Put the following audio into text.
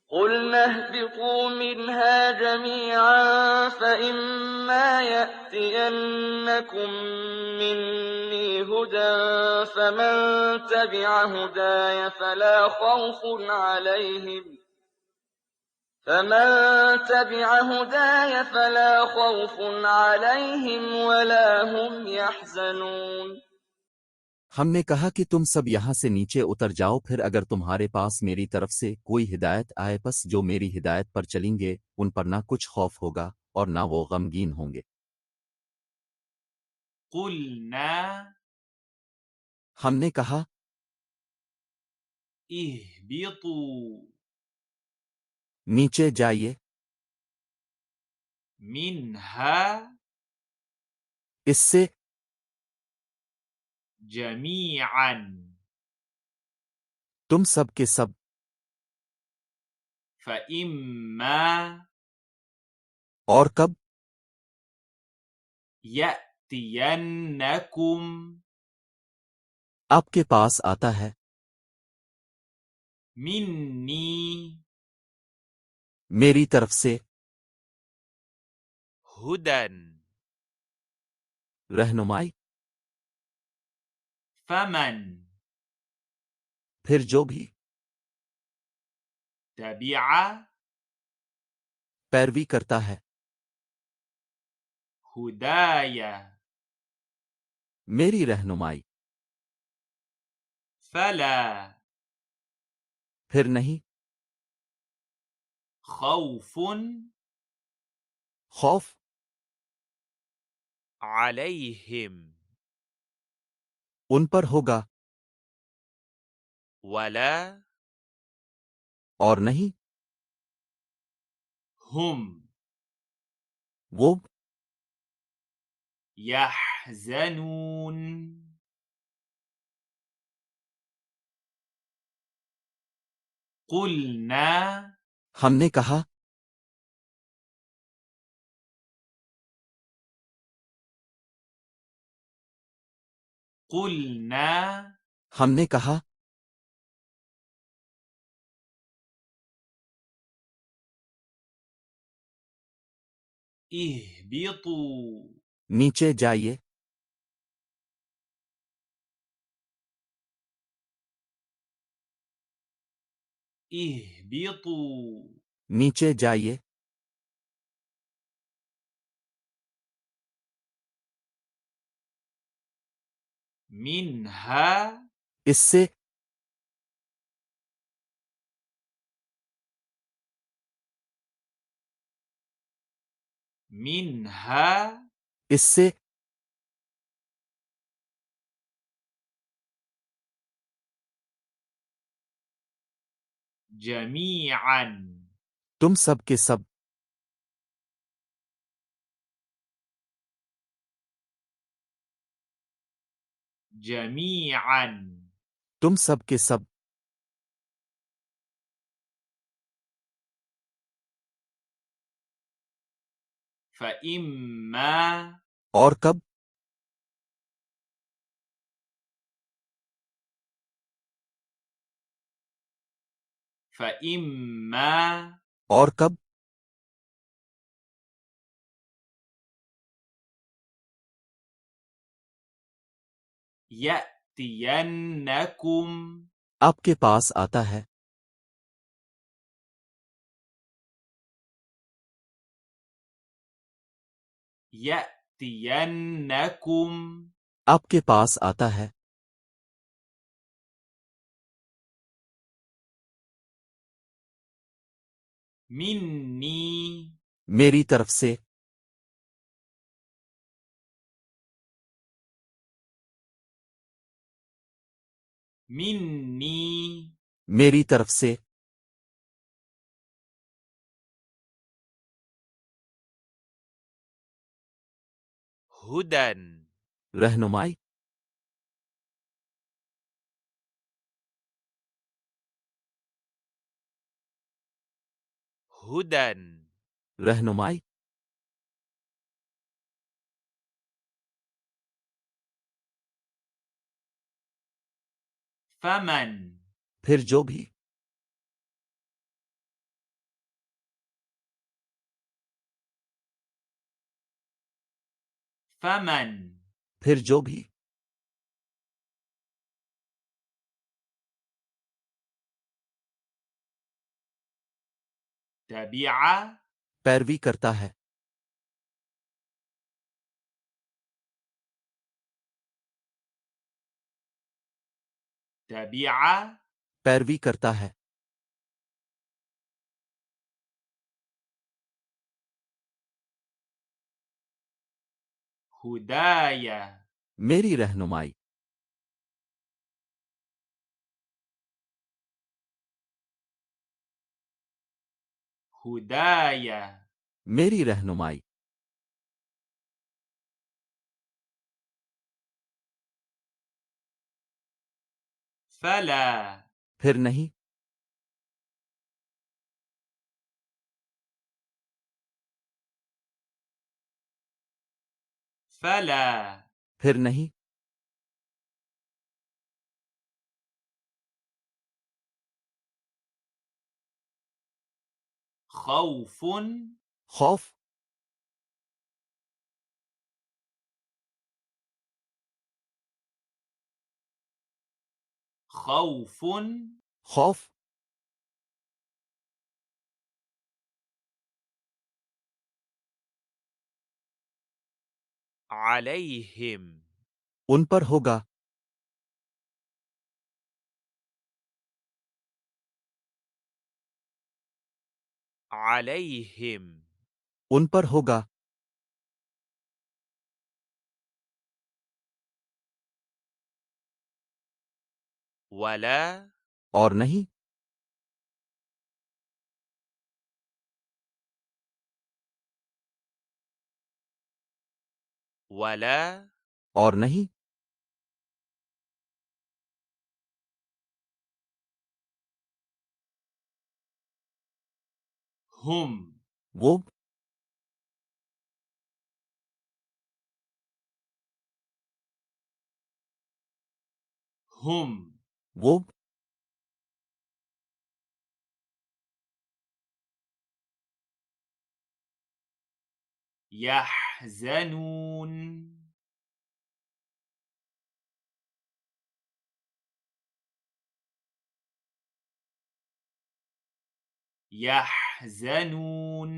قُلْنَا اهْبِطُوا مِنْهَا جَمِيعًا فَإِمَّا يَأْتِيَنَّكُم مِّنِّي هُدًى فَمَن تَبِعَ هُدَايَ فَلَا خَوْفٌ عَلَيْهِمْ وَلَا هُمْ يَحْزَنُونَ हमने कहा कि तुम सब यहाँ से नीचे उतर जाओ, फिर अगर तुम्हारे पास मेरी तरफ से कोई हिदायत आए, बस जो मेरी हिदायत पर चलेंगे उन पर ना कुछ खौफ होगा और ना वो गमगीन होंगे। قُلْنَا हमने कहा اهْبِطُوا नीचे जाइए, مِنْهَا इससे جَمِيعًا तुम सब के सब, فَإِمَّا और कब يَأْتِيَنَّكُم आपके पास आता है مِنِّي मेरी तरफ से هُدًى रहनुमाई, فَمَن फिर जो भी تَبِعَ पैरवी करता है هُدَايَ मेरी रहनुमाई, فَلَا फिर नहीं خَوْفٌ खौफ عَلَيْهِمْ उन पर होगा وَلَا और नहीं هُمْ वो يَحْزَنُونَ قُلْنَا हमने कहा قُلْنَا हमने कहा اهْبِطُوا नीचे जाइए, اهْبِطُوا नीचे जाइए, مِنْهَا इससे مِنْهَا इससे جَمِيعًا तुम सब के सब, جَمِيعًا तुम सब के सब فَإِمَّا और कब فَإِمَّا और कब يَأْتِيَنَّكُم आपके पास आता है يَأْتِيَنَّكُم आपके पास आता है مِنِّي मेरी तरफ से مِنِّي मेरी तरफ से هُدًى रहनुमाई, هُدًى रहनुमाई, فَمَن फिर जो भी فمن फिर जो भी تبع पैरवी करता है تبع पैरवी करता है هدايا मेरी रहनुमाई هدايا मेरी रहनुमाई فلا फिर नहीं فلا फिर नहीं خوف खौफ خوف खौफ عليهم उन पर होगा عليهم उन पर होगा ولا और नहीं ولا और नहीं هم वो هم वो يحزنون يحزنون